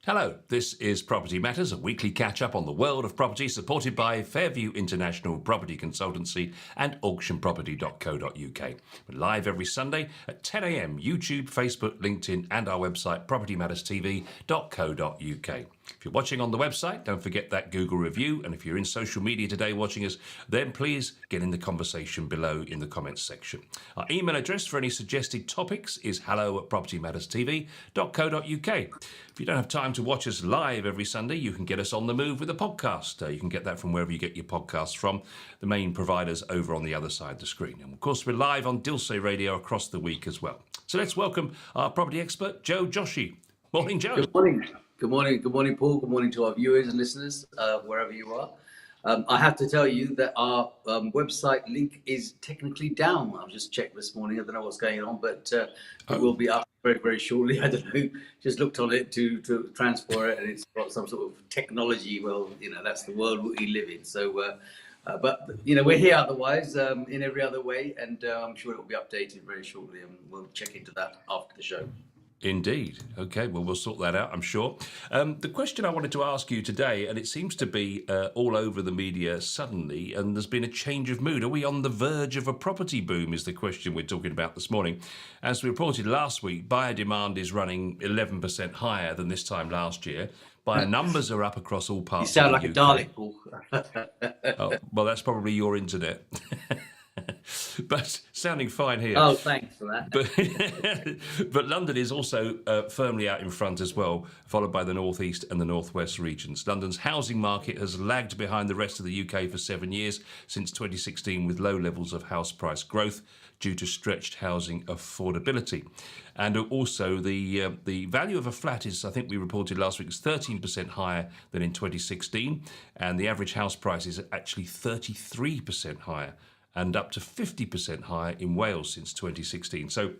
Hello, this is Property Matters, a weekly catch-up on the world of property supported by Fairview International Property Consultancy and auctionproperty.co.uk. We're live every Sunday at 10 a.m, YouTube, Facebook, LinkedIn and our website propertymatterstv.co.uk. If you're watching on the website, don't forget that Google review, and if you're in social media today watching us, then please get in the conversation below in the comments section. Our email address for any suggested topics is hello@propertymatterstv.co.uk. If you don't have time to watch us live every Sunday, you can get us on the move with a podcast. You can get that from wherever you get your podcasts from, the main providers over on the other side of the screen. And of course, we're live on Dilse Radio across the week as well. So let's welcome our property expert, Joe Joshi. Morning, Joe. Good morning. Good morning. Good morning, Paul. Good morning to our viewers and listeners, wherever you are. I have to tell you that our website link is technically down. I've just checked this morning. I don't know what's going on, but it will be up very, very shortly. I don't know. Just looked on it to transfer it, and it's got some sort of technology. Well, that's the world we live in. So, but we're here otherwise in every other way, and I'm sure it will be updated very shortly, and we'll check into that after the show. Indeed. Okay, well, we'll sort that out, I'm sure. The question I wanted to ask you today, and it seems to be all over the media suddenly, and there's been a change of mood. Are we on the verge of a property boom is the question we're talking about this morning. As we reported last week, buyer demand is running 11% higher than this time last year. Buyer numbers are up across all parts of the UK. You sound like a Dalek, Paul. Oh, well, that's probably your internet. But sounding fine here. Oh, thanks for that. But London is also firmly out in front as well, followed by the North East and the North West regions. London's housing market has lagged behind the rest of the UK for 7 years, since 2016, with low levels of house price growth due to stretched housing affordability. And also the value of a flat is, I think we reported last week, is 13% higher than in 2016. And the average house price is actually 33% higher, and up to 50% higher in Wales since 2016. So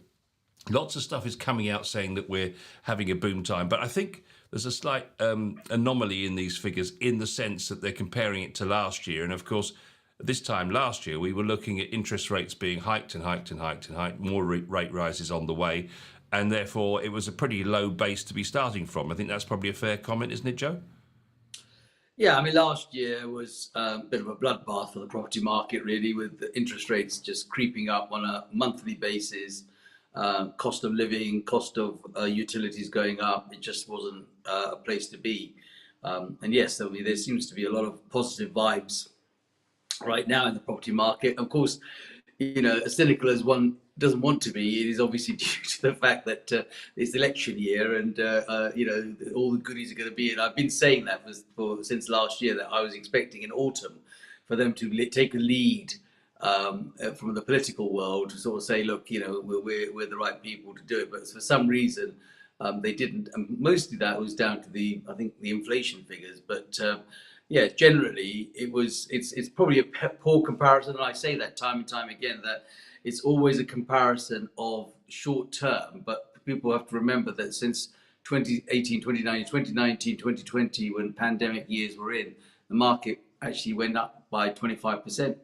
lots of stuff is coming out saying that we're having a boom time. But I think there's a slight anomaly in these figures, in the sense that they're comparing it to last year. And of course, this time last year, we were looking at interest rates being hiked and hiked and hiked and hiked, more rate rises on the way. And therefore, it was a pretty low base to be starting from. I think that's probably a fair comment, isn't it, Joe? Yeah, I mean, last year was a bit of a bloodbath for the property market, really, with the interest rates just creeping up on a monthly basis, cost of living, cost of utilities going up. It just wasn't a place to be. And yes, I mean, there seems to be a lot of positive vibes right now in the property market. Of course, as cynical as one doesn't want to be, it is obviously due to the fact that it's election year, and all the goodies are going to be. And I've been saying that since last year, that I was expecting in autumn for them to take a lead from the political world to sort of say, look, we're the right people to do it. But for some reason, they didn't, and mostly that was down to the inflation figures. But yeah, generally it's probably a poor comparison, and I say that time and time again, that it's always a comparison of short term, but people have to remember that since 2018, 2019, 2020, when pandemic years were in, the market actually went up by 25%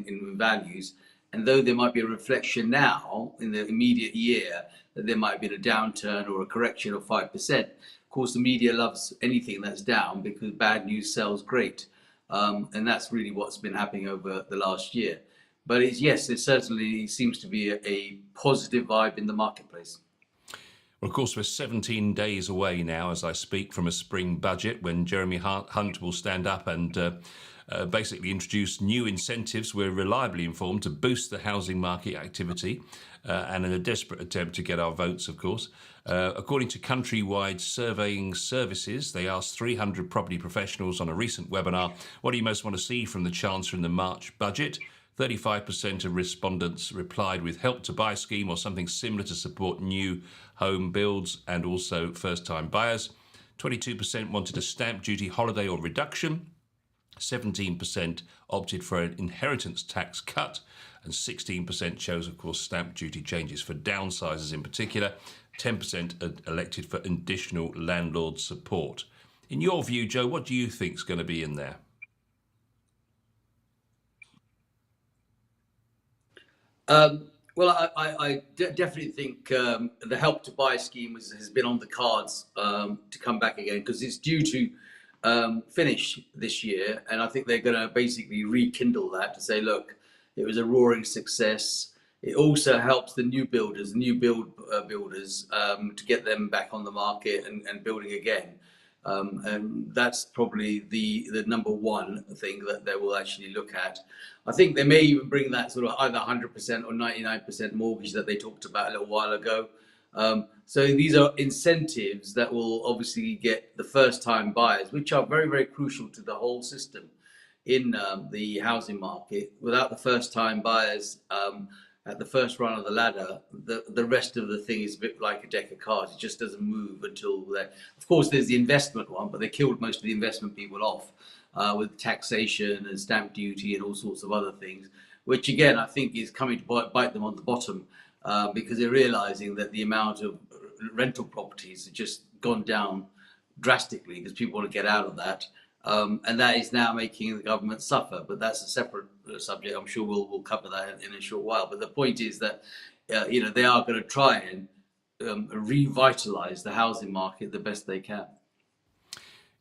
in values. And though there might be a reflection now in the immediate year that there might be a downturn or a correction of 5%, of course, the media loves anything that's down because bad news sells great. And that's really what's been happening over the last year. But yes, it certainly seems to be a positive vibe in the marketplace. Well, of course, we're 17 days away now, as I speak, from a spring budget, when Jeremy Hunt will stand up and basically introduce new incentives, we're reliably informed, to boost the housing market activity, and in a desperate attempt to get our votes, of course. According to Countrywide Surveying Services, they asked 300 property professionals on a recent webinar, what do you most want to see from the Chancellor in the March budget? 35% of respondents replied with Help to Buy scheme or something similar to support new home builds and also first-time buyers. 22% wanted a stamp duty holiday or reduction. 17% opted for an inheritance tax cut, and 16% chose, of course, stamp duty changes for downsizers in particular. 10% elected for additional landlord support. In your view, Joe, what do you think is going to be in there? Well, definitely think the Help to Buy scheme has been on the cards to come back again because it's due to finish this year, and I think they're going to basically rekindle that to say, look, it was a roaring success. It also helps the new builders, builders, to get them back on the market and building again. And that's probably the number one thing that they will actually look at. I think they may even bring that sort of either 100% or 99% mortgage that they talked about a little while ago. So these are incentives that will obviously get the first time buyers, which are very, very crucial to the whole system in the housing market. Without the first time buyers at the first run of the ladder, the rest of the thing is a bit like a deck of cards. It just doesn't move until there. Of course, there's the investment one, but they killed most of the investment people off with taxation and stamp duty and all sorts of other things, which again I think is coming to bite them on the bottom because they're realizing that the amount of rental properties have just gone down drastically because people want to get out of that. And that is now making the government suffer. But that's a separate subject. I'm sure we'll cover that in a short while. But the point is that they are going to try and revitalise the housing market the best they can.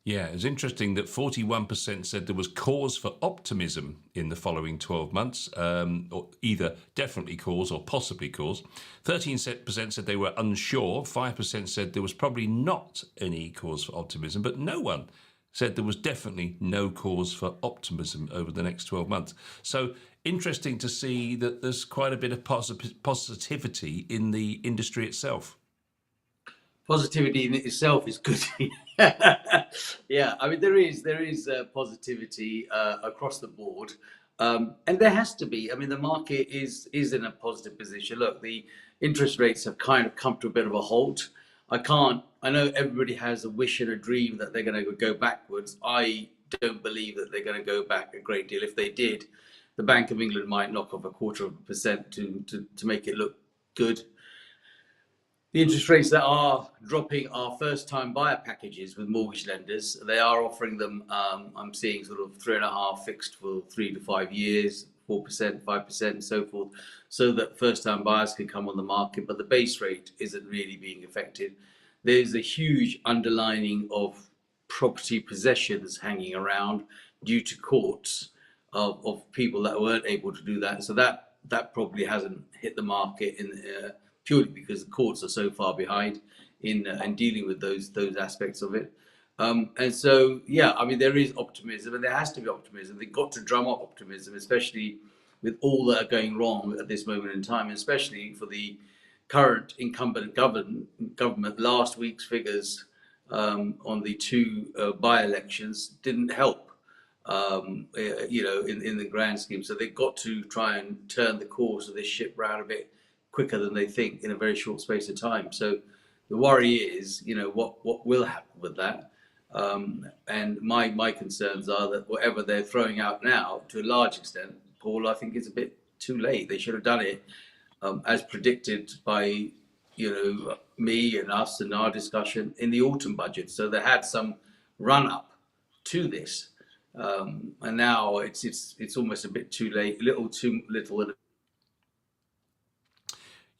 Yeah, it's interesting that 41% said there was cause for optimism in the following 12 months, or either definitely cause or possibly cause. 13% said they were unsure. 5% said there was probably not any cause for optimism, but no one said there was definitely no cause for optimism over the next 12 months. So interesting to see that there's quite a bit of positivity in the industry itself. Positivity in itself is good. Yeah, I mean there is positivity across the board, and there has to be. I mean the market is in a positive position. Look, the interest rates have kind of come to a bit of a halt. I know everybody has a wish and a dream that they're going to go backwards. I don't believe that they're going to go back a great deal. If they did, the Bank of England might knock off 0.25% to make it look good. The interest rates that are dropping are first-time buyer packages with mortgage lenders. They are offering them. I'm seeing sort of 3.5 fixed for 3 to 5 years, 4%, 5%, and so forth, so that first-time buyers can come on the market. But the base rate isn't really being affected. There's a huge underlining of property possessions hanging around due to courts of people that weren't able to do that. So that probably hasn't hit the market purely because the courts are so far behind in dealing with those aspects of it. And so, yeah, I mean, there is optimism, and there has to be optimism. They've got to drum up optimism, especially with all that are going wrong at this moment in time, and especially for the current incumbent government. Last week's figures on the two by-elections didn't help, in the grand scheme. So they've got to try and turn the course of this ship round a bit quicker than they think in a very short space of time. So the worry is, what will happen with that? And my concerns are that whatever they're throwing out now, to a large extent, Paul, I think is a bit too late. They should have done it as predicted by me and us and our discussion in the autumn budget. So they had some run up to this, and now it's almost a bit too late, a little too little.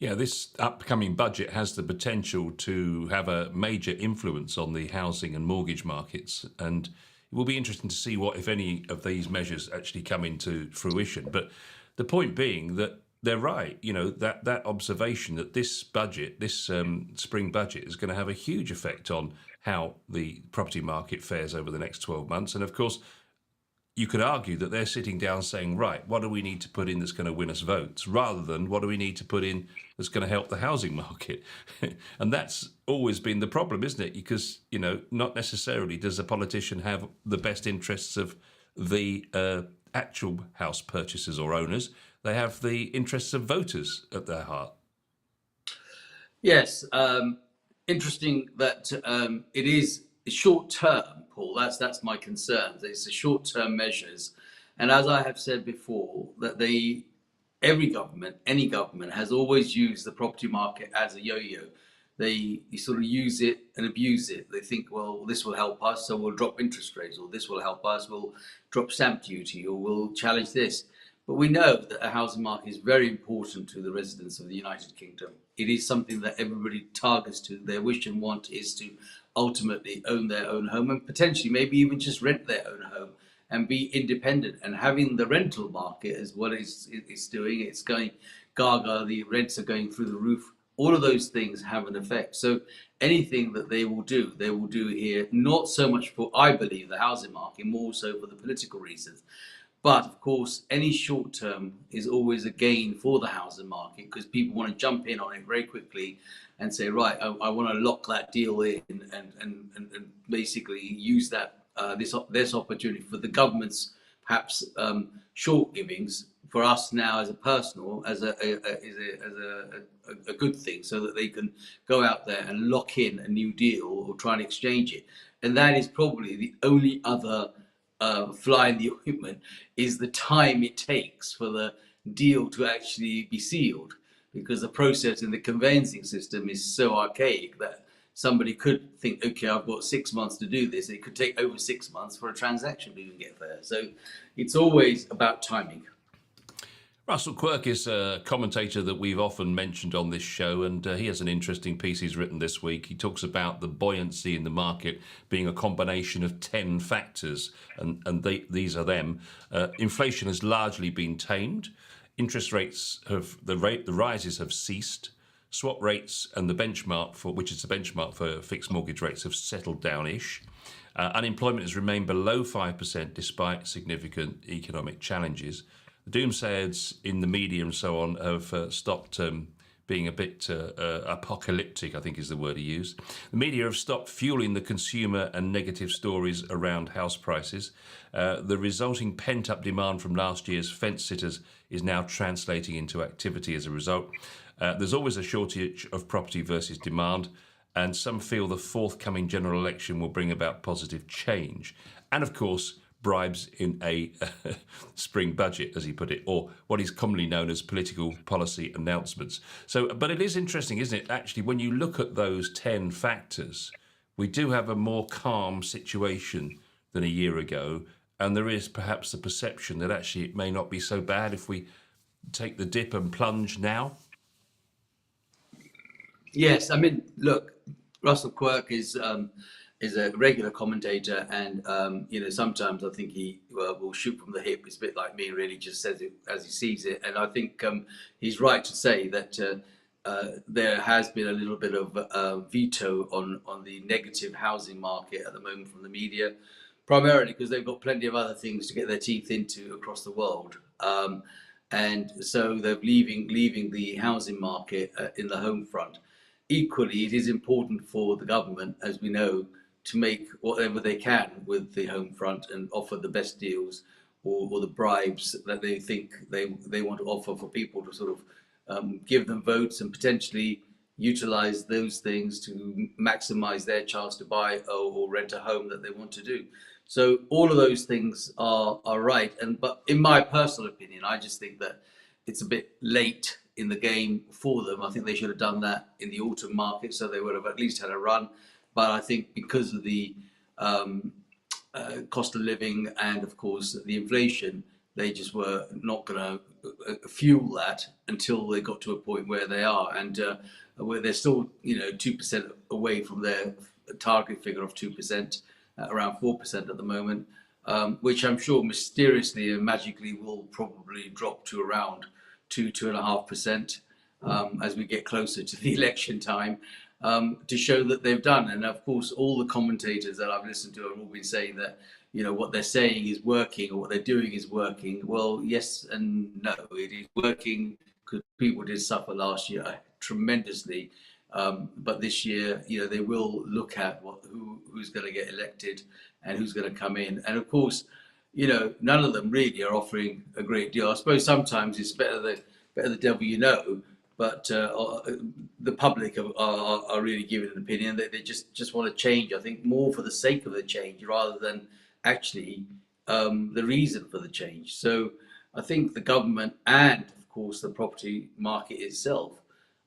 Yeah, this upcoming budget has the potential to have a major influence on the housing and mortgage markets, and it will be interesting to see what, if any, of these measures actually come into fruition. But the point being that they're right, that observation that this budget, this spring budget, is going to have a huge effect on how the property market fares over the next 12 months. And of course, you could argue that they're sitting down saying, right, what do we need to put in that's going to win us votes, rather than what do we need to put in that's going to help the housing market? And that's always been the problem, isn't it? Because, not necessarily does a politician have the best interests of the actual house purchasers or owners. They have the interests of voters at their heart. Yes, interesting that it is short term, Paul. That's my concern. It's the short term measures, and as I have said before, that any government has always used the property market as a yo-yo. They sort of use it and abuse it. They think, well, this will help us, so we'll drop interest rates, or this will help us, we'll drop stamp duty, or we'll challenge this. But we know that a housing market is very important to the residents of the United Kingdom. It is something that everybody targets to. Their wish and want is to ultimately own their own home and potentially maybe even just rent their own home and be independent. And having the rental market is what it's doing. It's going gaga. The rents are going through the roof. All of those things have an effect. So anything that they will do here, not so much for, I believe, the housing market, more so for the political reasons. But of course, any short term is always a gain for the housing market because people want to jump in on it very quickly and say, right, I want to lock that deal in and basically use that this opportunity for the government's perhaps short givings for us now as a personal as a good thing, so that they can go out there and lock in a new deal or try and exchange it. And that is probably the only other fly in the ointment, is the time it takes for the deal to actually be sealed, because the process in the conveyancing system is so archaic that somebody could think, okay, I've got 6 months to do this. It could take over 6 months for a transaction to even get there. So it's always about timing. Russell Quirk is a commentator that we've often mentioned on this show, and he has an interesting piece he's written this week. He talks about the buoyancy in the market being a combination of 10 factors, and these are them. Inflation has largely been tamed. Interest rates the rises have ceased. Swap rates and the benchmark which is the benchmark for fixed mortgage rates, have settled down-ish. Unemployment has remained below 5% despite significant economic challenges. The doomsayers in the media and so on have stopped being a bit apocalyptic, I think is the word he used. The media have stopped fueling the consumer and negative stories around house prices. The resulting pent-up demand from last year's fence sitters is now translating into activity as a result. There's always a shortage of property versus demand, and some feel the forthcoming general election will bring about positive change. And of course, bribes in a spring budget, as he put it, or what is commonly known as political policy announcements. So, but it is interesting, isn't it? Actually, when you look at those 10 factors, we do have a more calm situation than a year ago. And there is perhaps the perception that actually it may not be so bad if we take the dip and plunge now. Yes, I mean, look, Russell Quirk is a regular commentator, and sometimes I think he will shoot from the hip. It's a bit like me, really, just says it as he sees it. And I think he's right to say that there has been a little bit of veto on the negative housing market at the moment from the media, primarily because they've got plenty of other things to get their teeth into across the world. And so they're leaving the housing market in the home front. Equally, it is important for the government, as we know, to make whatever they can with the home front and offer the best deals or the bribes that they think they want to offer for people to sort of give them votes and potentially utilize those things to maximize their chance to buy or rent a home that they want to do. So all of those things are right. But in my personal opinion, I just think that it's a bit late in the game for them. I think they should have done that in the autumn market, so they would have at least had a run. But I think because of the cost of living and, of course, the inflation, they just were not going to fuel that until they got to a point where they are, and where they're still, 2% away from their target figure of 2%, around 4% at the moment, which I'm sure mysteriously and magically will probably drop to around 2.5% as we get closer to the election time, to show that they've done. And of course, all the commentators that I've listened to have all been saying that, what they're saying is working or what they're doing is working. Well, yes and no. It is working because people did suffer last year tremendously. But this year, they will look at who's going to get elected and who's going to come in. And of course, none of them really are offering a great deal. I suppose sometimes it's better the devil you know, but the public are really giving an opinion that they just want to change. I think more for the sake of the change rather than actually the reason for the change. So I think the government and, of course, the property market itself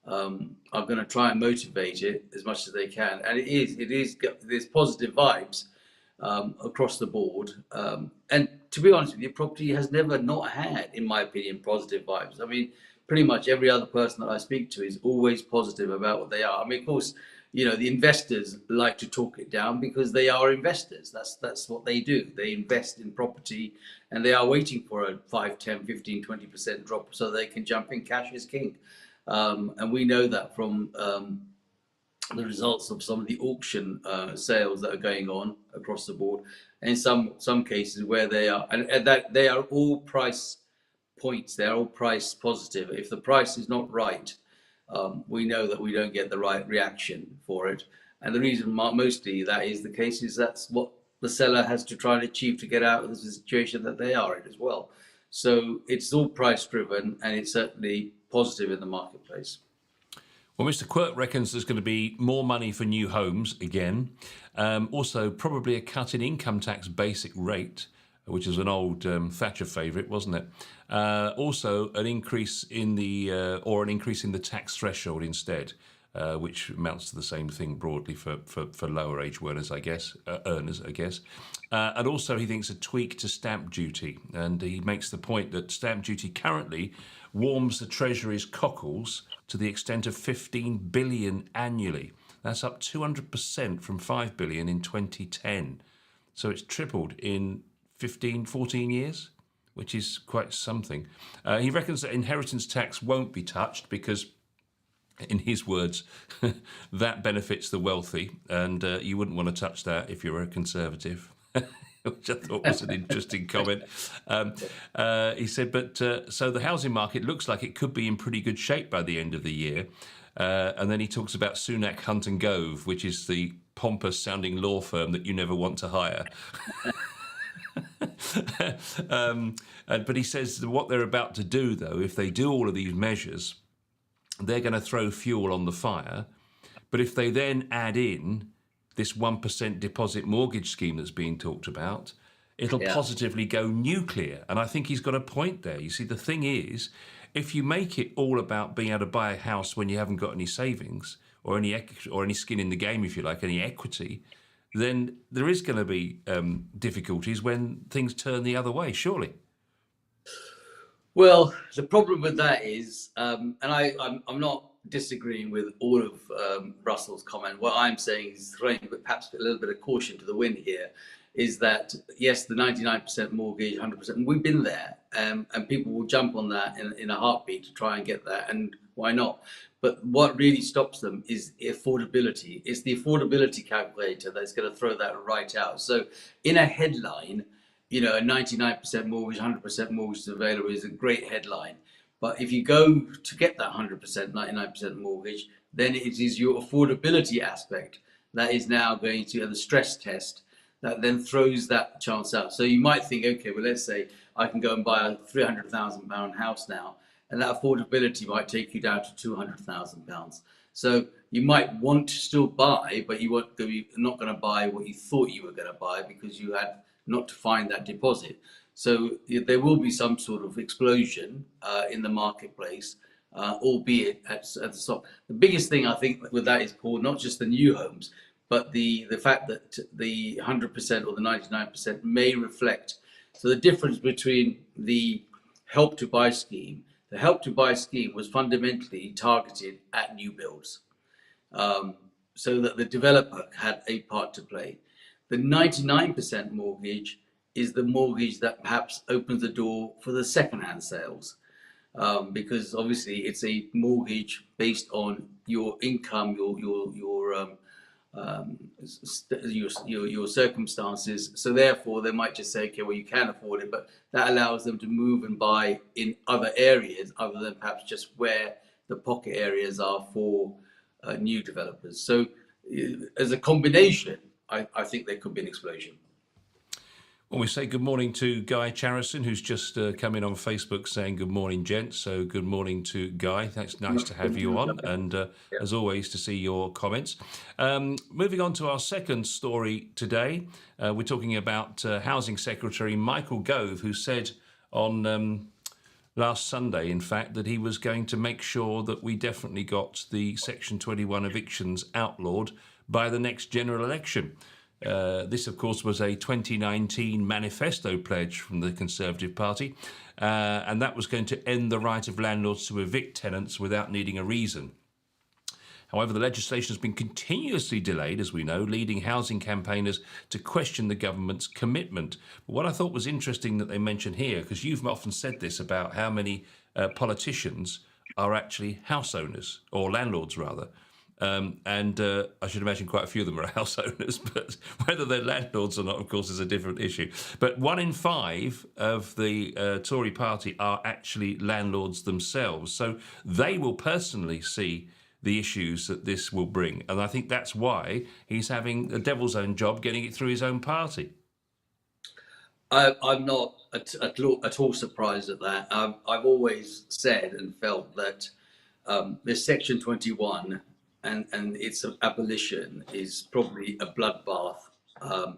are going to try and motivate it as much as they can. And there's positive vibes. across the board. And to be honest with you, property has never not had, in my opinion, positive vibes. I mean, pretty much every other person that I speak to is always positive about what they are. I mean, of course, the investors like to talk it down because they are investors. That's what they do. They invest in property and they are waiting for a 5, 10, 15, 20% drop so they can jump in. Cash is king. And we know that from the results of some of the auction sales that are going on across the board, and in some cases where they are, and that they are all price points, they're all price positive. If the price is not right, we know that we don't get the right reaction for it. And the reason mostly that is the case is that's what the seller has to try and achieve to get out of the situation that they are in as well. So it's all price driven, and it's certainly positive in the marketplace. Well, Mr. Quirk reckons there's going to be more money for new homes again. Also, probably a cut in income tax basic rate, which is an old Thatcher favourite, wasn't it? Also, an increase in the tax threshold instead, which amounts to the same thing broadly for lower age earners, I guess. And also, he thinks a tweak to stamp duty, and he makes the point that stamp duty currently warms the Treasury's cockles to the extent of 15 billion annually. That's up 200% from 5 billion in 2010. So it's tripled in 14 years, which is quite something. He reckons that inheritance tax won't be touched because, in his words, that benefits the wealthy, and you wouldn't want to touch that if you're a Conservative. Which I thought was an interesting comment. He said, but so the housing market looks like it could be in pretty good shape by the end of the year. And then he talks about Sunak, Hunt and Gove, which is the pompous sounding law firm that you never want to hire. But he says what they're about to do, though, if they do all of these measures, they're going to throw fuel on the fire. But if they then add in this 1% deposit mortgage scheme that's being talked about, it'll positively go nuclear. And I think he's got a point there. You see, the thing is, if you make it all about being able to buy a house when you haven't got any savings or any skin in the game, if you like, any equity, then there is going to be difficulties when things turn the other way, surely. Well, the problem with that is, and I'm not disagreeing with all of Russell's comment. What I'm saying is throwing perhaps a little bit of caution to the wind here, is that yes, the 99% mortgage, 100%, and we've been there, and people will jump on that in a heartbeat to try and get that, and why not? But what really stops them is affordability. It's the affordability calculator that's going to throw that right out. So in a headline, a 99% mortgage, 100% mortgage available is a great headline. But if you go to get that 100%, 99% mortgage, then it is your affordability aspect that is now going to the stress test that then throws that chance out. So you might think, okay, well, let's say I can go and buy a £300,000 house now, and that affordability might take you down to £200,000. So you might want to still buy, but you're not going to buy what you thought you were going to buy because you had not to find that deposit. So there will be some sort of explosion in the marketplace, albeit at the top. The biggest thing I think with that is, Paul, not just the new homes, but the fact that the 100% or the 99% may reflect. So the difference between the Help to Buy scheme, the Help to Buy scheme was fundamentally targeted at new builds, so that the developer had a part to play. The 99% mortgage is the mortgage that perhaps opens the door for the second-hand sales, because obviously it's a mortgage based on your income, your circumstances. So therefore, they might just say, okay, well, you can afford it, but that allows them to move and buy in other areas other than perhaps just where the pocket areas are for new developers. So as a combination, I think there could be an explosion. Well, we say good morning to Guy Charrison, who's just come in on Facebook saying good morning, gents. So good morning to Guy. Thanks, nice to have you on, and as always, to see your comments. Moving on to our second story today, we're talking about Housing Secretary Michael Gove, who said on last Sunday, in fact, that he was going to make sure that we definitely got the Section 21 evictions outlawed by the next general election. This, of course, was a 2019 manifesto pledge from the Conservative Party, and that was going to end the right of landlords to evict tenants without needing a reason. However, the legislation has been continuously delayed, as we know, leading housing campaigners to question the government's commitment. But what I thought was interesting that they mention here, because you've often said this about how many politicians are actually house owners, or landlords rather. I should imagine quite a few of them are house owners, but whether they're landlords or not, of course, is a different issue. But 1 in 5 of the Tory party are actually landlords themselves. So they will personally see the issues that this will bring. And I think that's why he's having the devil's own job getting it through his own party. I'm not at all surprised at that. I've always said and felt that this Section 21 and its abolition is probably a bloodbath. And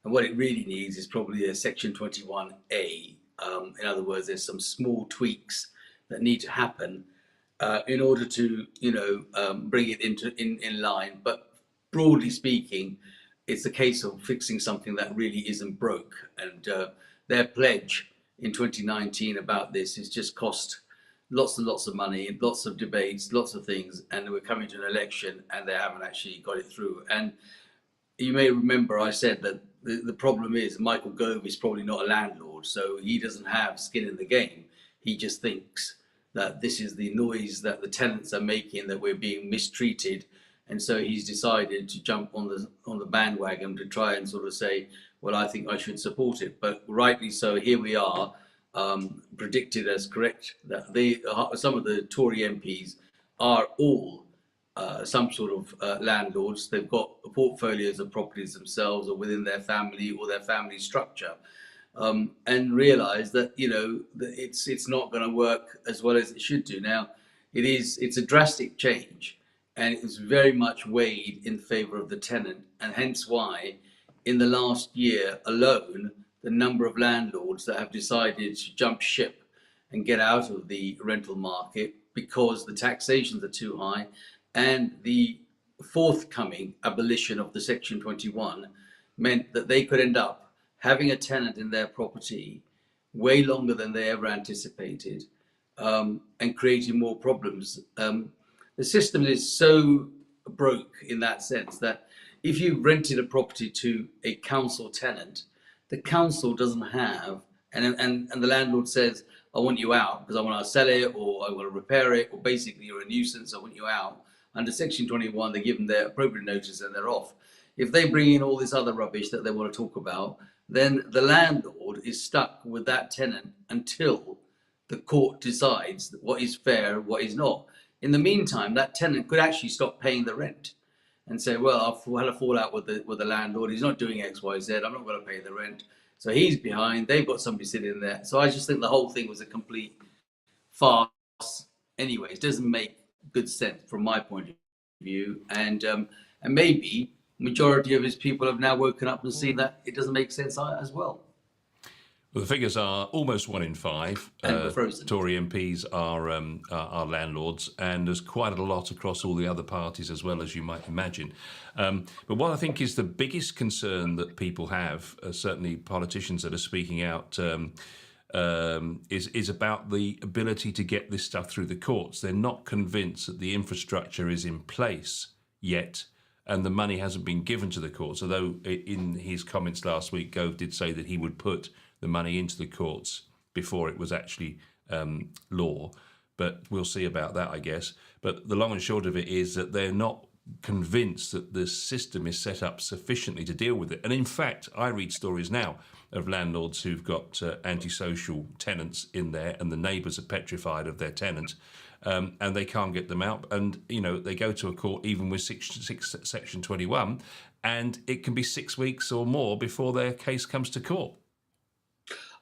what it really needs is probably a Section 21A. In other words, there's some small tweaks that need to happen in order to, bring it in line. But broadly speaking, it's a case of fixing something that really isn't broke. And their pledge in 2019 about this has just cost lots and lots of money, lots of debates, lots of things, and we're coming to an election and they haven't actually got it through. And you may remember I said that the problem is Michael Gove is probably not a landlord, so he doesn't have skin in the game. He just thinks that this is the noise that the tenants are making, that we're being mistreated, and so he's decided to jump on the bandwagon to try and sort of say, well, I think I should support it. But rightly so, here we are, predicted as correct that some of the Tory MPs are all some sort of landlords. They've got portfolios of properties themselves or within their family or their family structure, and realise that that it's not going to work as well as it should do. Now, it's a drastic change, and it's very much weighed in favour of the tenant, and hence why, in the last year alone, the number of landlords that have decided to jump ship and get out of the rental market because the taxations are too high, and the forthcoming abolition of the Section 21 meant that they could end up having a tenant in their property way longer than they ever anticipated, and creating more problems. The system is so broke in that sense that if you rented a property to a council tenant, the council doesn't have, and the landlord says, I want you out because I want to sell it or I want to repair it, or basically you're a nuisance, I want you out. Under Section 21, they give them their appropriate notice and they're off. If they bring in all this other rubbish that they want to talk about, then the landlord is stuck with that tenant until the court decides what is fair, what is not. In the meantime, that tenant could actually stop paying the rent and say, well, I've had a fallout with the landlord. He's not doing X, Y, Z. I'm not going to pay the rent. So he's behind. They've got somebody sitting there. So I just think the whole thing was a complete farce. Anyway, it doesn't make good sense from my point of view. And maybe majority of his people have now woken up and seen that it doesn't make sense as well. Well, the figures are almost 1 in 5. Tory MPs are landlords, and there's quite a lot across all the other parties as well, as you might imagine. But what I think is the biggest concern that people have, certainly politicians that are speaking out, is about the ability to get this stuff through the courts. They're not convinced that the infrastructure is in place yet, and the money hasn't been given to the courts. Although in his comments last week, Gove did say that he would put the money into the courts before it was actually law. But we'll see about that, I guess. But the long and short of it is that they're not convinced that the system is set up sufficiently to deal with it. And in fact, I read stories now of landlords who've got antisocial tenants in there, and the neighbours are petrified of their tenant, and they can't get them out. And, they go to a court even with Section 21, and it can be 6 weeks or more before their case comes to court.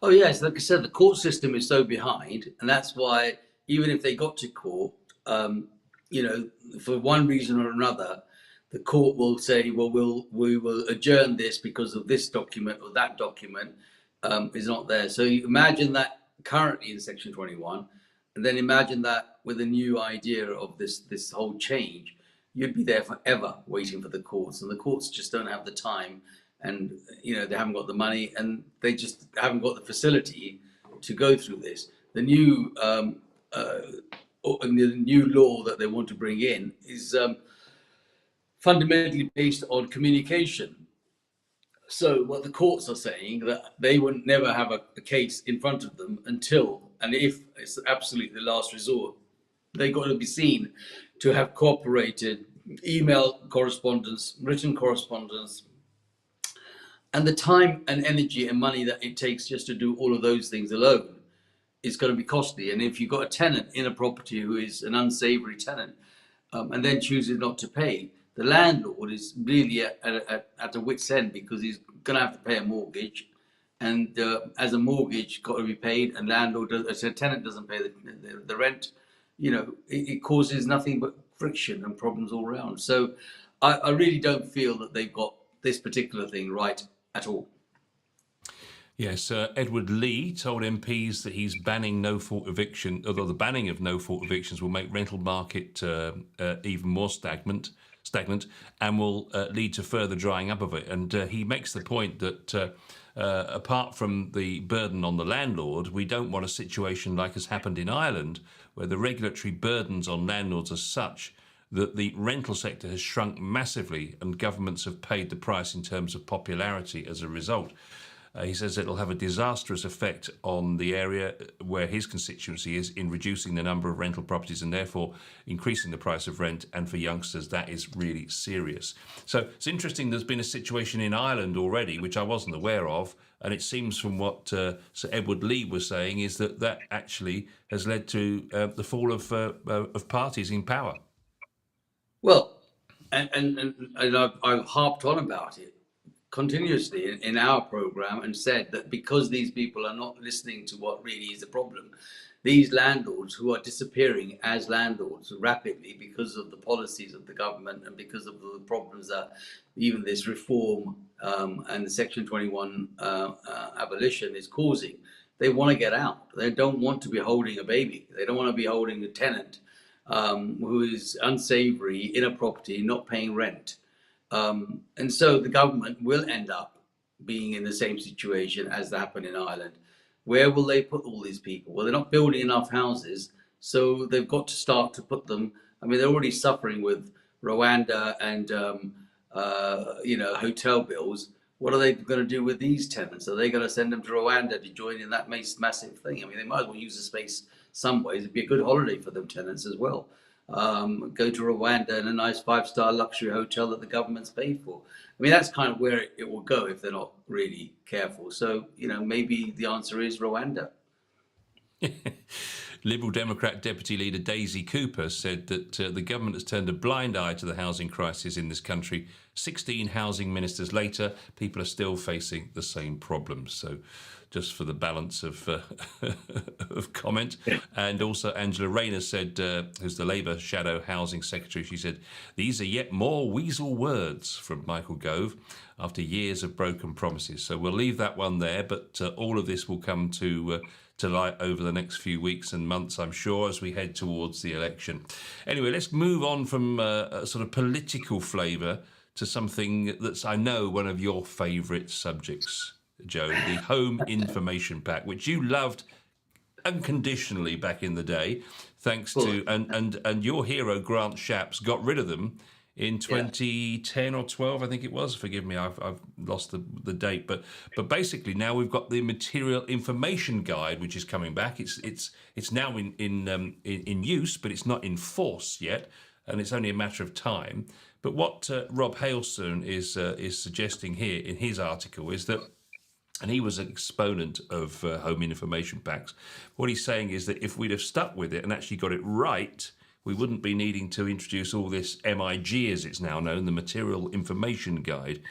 Oh yes, like I said, the court system is so behind, and that's why even if they got to court, for one reason or another, the court will say, well, we will adjourn this because of this document or that document is not there. So you imagine that currently in Section 21, and then imagine that with a new idea of this whole change, you'd be there forever waiting for the courts, and the courts just don't have the time and they haven't got the money, and they just haven't got the facility to go through this. The new law that they want to bring in is fundamentally based on communication. So what the courts are saying, that they would never have a case in front of them until, and if it's absolutely the last resort, they got to be seen to have cooperated, email correspondence, written correspondence, and the time and energy and money that it takes just to do all of those things alone is going to be costly. And if you've got a tenant in a property who is an unsavory tenant, and then chooses not to pay, the landlord is really at a wit's end, because he's going to have to pay a mortgage, and as a mortgage got to be paid, and as a tenant doesn't pay the rent, it causes nothing but friction and problems all around. So I really don't feel that they've got this particular thing right at all. Yes, Edward Lee told MPs that he's banning no-fault eviction, although the banning of no-fault evictions will make rental market even more stagnant, and will lead to further drying up of it. And he makes the point that apart from the burden on the landlord, we don't want a situation like has happened in Ireland, where the regulatory burdens on landlords are such that the rental sector has shrunk massively, and governments have paid the price in terms of popularity as a result. He says it'll have a disastrous effect on the area where his constituency is, in reducing the number of rental properties and therefore increasing the price of rent. And for youngsters, that is really serious. So it's interesting, there's been a situation in Ireland already, which I wasn't aware of. And it seems from what Sir Edward Lee was saying is that actually has led to the fall of parties in power. Well, and I've harped on about it continuously in our program, and said that because these people are not listening to what really is the problem, these landlords who are disappearing as landlords rapidly because of the policies of the government, and because of the problems that even this reform and the Section 21 abolition is causing, they want to get out. They don't want to be holding a baby. They don't want to be holding a tenant who is unsavory in a property, not paying rent. And so the government will end up being in the same situation as happened in Ireland. Where will they put all these people? Well, they're not building enough houses, so they've got to start to put them. I mean, they're already suffering with Rwanda and hotel bills. What are they going to do with these tenants? Are they going to send them to Rwanda to join in that massive thing? I mean, they might as well use the space some ways. It'd be a good holiday for them tenants as well. Go to Rwanda in a nice 5-star luxury hotel that the government's paid for. I mean, that's kind of where it will go if they're not really careful. So, maybe the answer is Rwanda. Liberal Democrat Deputy Leader Daisy Cooper said that the government has turned a blind eye to the housing crisis in this country. 16 housing ministers later, people are still facing the same problems. So just for the balance of comment. And also Angela Rayner said, who's the Labour Shadow Housing Secretary, she said, these are yet more weasel words from Michael Gove after years of broken promises. So we'll leave that one there, but all of this will come to light over the next few weeks and months, I'm sure, as we head towards the election. Anyway, let's move on from a sort of political flavour to something that's, I know, one of your favourite subjects, Joe, the Home Information Pack, which you loved unconditionally back in the day, thanks to, and your hero, Grant Shapps, got rid of them in 2010 or 12, I think it was. Forgive me, I've lost the date. But basically now we've got the Material Information Guide, which is coming back. It's now in use, but it's not in force yet, and it's only a matter of time. But what Rob Hailstone is suggesting here in his article is that, and he was an exponent of home information packs, what he's saying is that if we'd have stuck with it and actually got it right, we wouldn't be needing to introduce all this MIG, as it's now known, the Material Information Guide.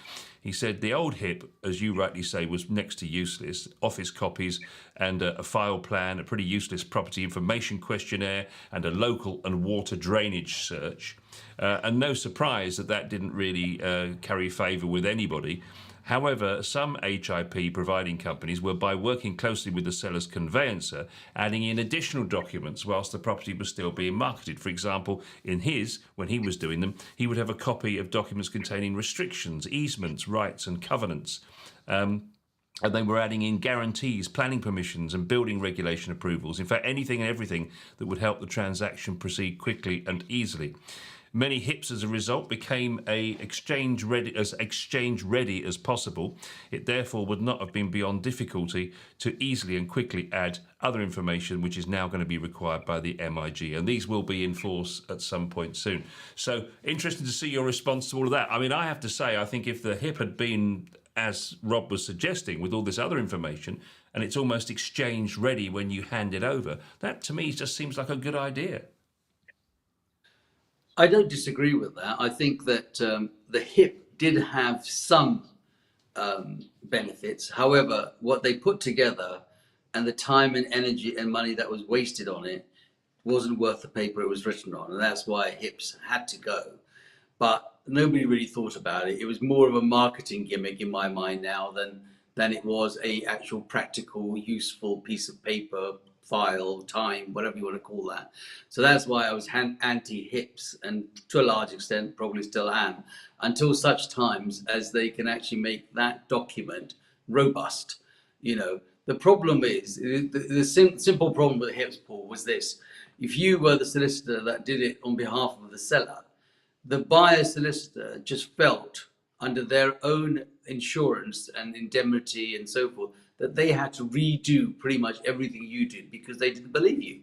He said the old HIP, as you rightly say, was next to useless. Office copies and a file plan, a pretty useless property information questionnaire, and a local and water drainage search. And no surprise that didn't really carry favour with anybody. However, some HIP providing companies were, by working closely with the seller's conveyancer, adding in additional documents whilst the property was still being marketed. For example, in his, when he was doing them, he would have a copy of documents containing restrictions, easements, rights, and covenants. And they were adding in guarantees, planning permissions, and building regulation approvals. In fact, anything and everything that would help the transaction proceed quickly and easily. Many HIPs, as a result, became exchange ready as possible. It therefore would not have been beyond difficulty to easily and quickly add other information, which is now going to be required by the MIG, and these will be in force at some point soon. So, interesting to see your response to all of that. I mean, I have to say, I think if the HIP had been, as Rob was suggesting, with all this other information, and it's almost exchange ready when you hand it over, that to me just seems like a good idea. I don't disagree with that. I think that the HIP did have some benefits. However, what they put together and the time and energy and money that was wasted on it wasn't worth the paper it was written on. And that's why HIPs had to go. But nobody really thought about it. It was more of a marketing gimmick in my mind now than it was a actual practical, useful piece of paper, file, time, whatever you want to call that. So that's why I was anti-HIPs, and to a large extent probably still am, until such times as they can actually make that document robust. You know, the problem is, the simple problem with the HIPs, Paul, was this. If you were the solicitor that did it on behalf of the seller, the buyer solicitor just felt, under their own insurance and indemnity and so forth, that they had to redo pretty much everything you did because they didn't believe you.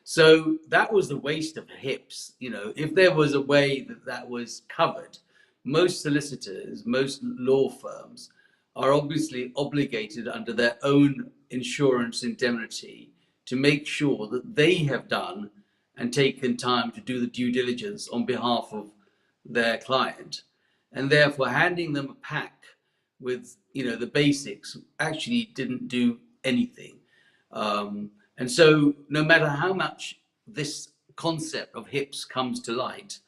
So that was the waste of HIPs. You know, if there was a way that that was covered, most solicitors, most law firms are obviously obligated under their own insurance indemnity to make sure that they have done and taken time to do the due diligence on behalf of their client, and therefore handing them a pack with, you know, the basics actually didn't do anything. And so no matter how much this concept of HIPs comes to light,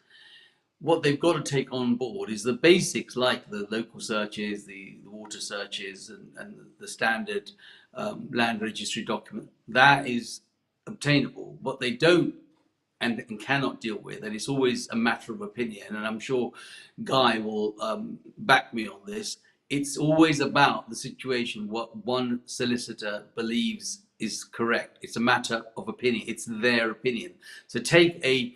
what they've got to take on board is the basics, like the local searches, the water searches, and the standard land registry document. That is obtainable. What they don't and cannot deal with, and it's always a matter of opinion, and I'm sure Guy will back me on this, it's always about the situation, what one solicitor believes is correct. It's a matter of opinion. It's their opinion. So take a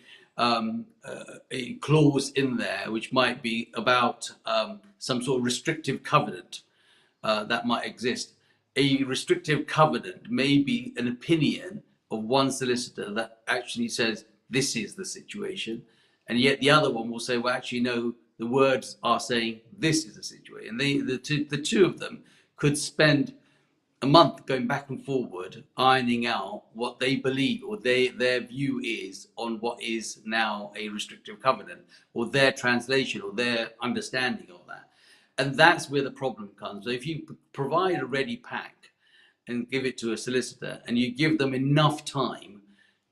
clause in there which might be about some sort of restrictive covenant that might exist. A restrictive covenant may be an opinion of one solicitor that actually says this is the situation, and yet the other one will say, well, actually, no, the words are saying this is the situation. And the two of them could spend a month going back and forward, ironing out what they believe or their view is on what is now a restrictive covenant, or their translation or their understanding of that. And that's where the problem comes. So if you provide a ready pack and give it to a solicitor, and you give them enough time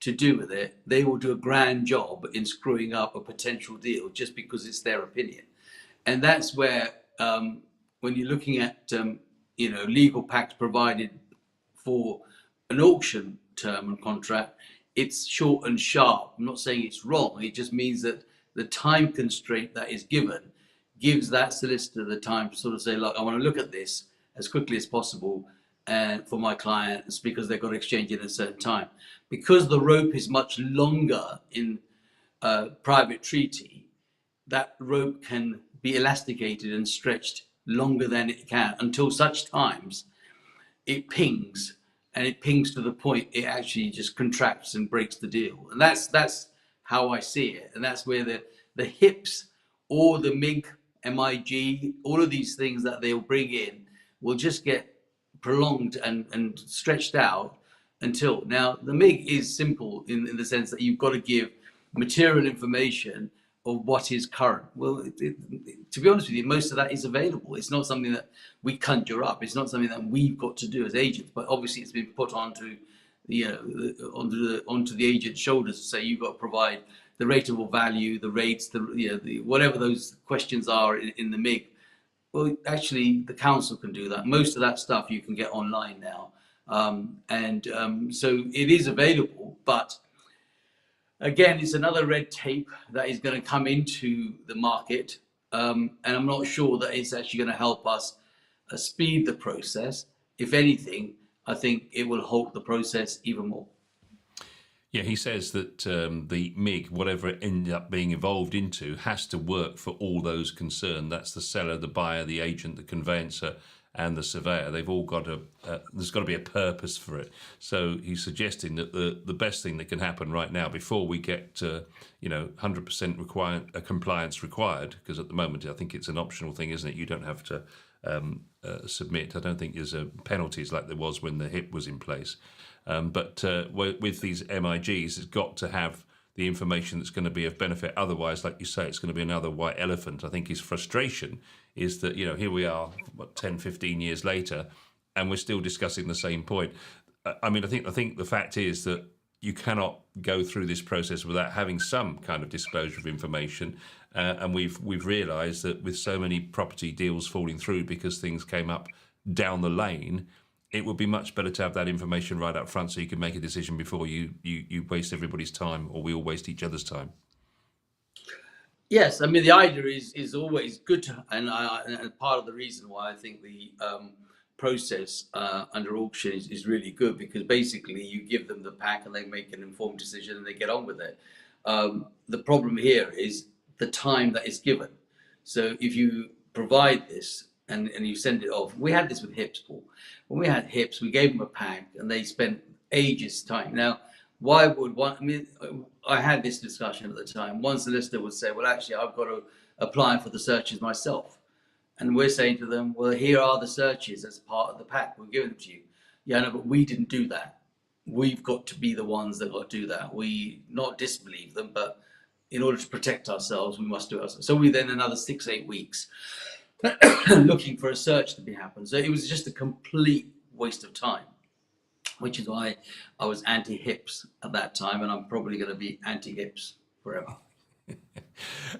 to do with it, they will do a grand job in screwing up a potential deal just because it's their opinion. And that's where, when you're looking at legal packs provided for an auction term and contract, it's short and sharp. I'm not saying it's wrong. It just means that the time constraint that is given gives that solicitor the time to sort of say, look, I want to look at this as quickly as possible and for my clients, because they've got to exchange it at a certain time. Because the rope is much longer in private treaty, that rope can be elasticated and stretched longer than it can until such times it pings, and it pings to the point it actually just contracts and breaks the deal. And that's how I see it. And that's where the HIPs or the MIG, all of these things that they'll bring in will just get prolonged and stretched out until. Now, the MIG is simple in the sense that you've got to give material information of what is current. Well, to be honest with you, most of that is available. It's not something that we conjure up. It's not something that we've got to do as agents. But obviously, it's been put onto onto the agent's shoulders to say you've got to provide the rateable value, the rates, the whatever those questions are in the MIG. Well, actually, the council can do that. Most of that stuff you can get online now. So it is available, but again, it's another red tape that is going to come into the market. And I'm not sure that it's actually going to help us speed the process. If anything, I think it will halt the process even more. Yeah, he says that the MIG, whatever it ended up being evolved into, has to work for all those concerned. That's the seller, the buyer, the agent, the conveyancer, and the surveyor. They've all got there's got to be a purpose for it. So he's suggesting that the best thing that can happen right now, before we get 100% compliance required, because at the moment I think it's an optional thing, isn't it? You don't have to submit. I don't think there's penalties like there was when the HIP was in place. But with these MIGs, it's got to have the information that's going to be of benefit. Otherwise, like you say, it's going to be another white elephant. I think his frustration is that, here we are, 10, 15 years later, and we're still discussing the same point. I think the fact is that you cannot go through this process without having some kind of disclosure of information. And we've realised that with so many property deals falling through because things came up down the lane, it would be much better to have that information right up front so you can make a decision before you waste everybody's time, or we all waste each other's time. Yes, I mean, the idea is always good to, and part of the reason why I think the process under auction is really good, because basically you give them the pack and they make an informed decision and they get on with it. The problem here is the time that is given. So if you provide this and you send it off, we had this with HIPs, Paul. When we had HIPs, we gave them a pack and they spent ages time. Now, why would one? I mean, I had this discussion at the time. One solicitor would say, well, actually, I've got to apply for the searches myself. And we're saying to them, well, here are the searches as part of the pack. We'll give them to you. Yeah, no, but we didn't do that. We've got to be the ones that got to do that. We not disbelieve them, but in order to protect ourselves, we must do it ourselves. So we then another 6-8 weeks looking for a search to be happened. So it was just a complete waste of time, which is why I was anti-HIPs at that time, and I'm probably going to be anti-HIPs forever.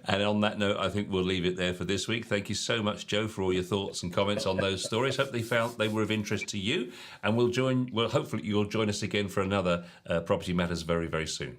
And on that note, I think we'll leave it there for this week. Thank you so much, Joe, for all your thoughts and comments on those stories. Hope they were of interest to you, and hopefully you'll join us again for another Property Matters very, very soon.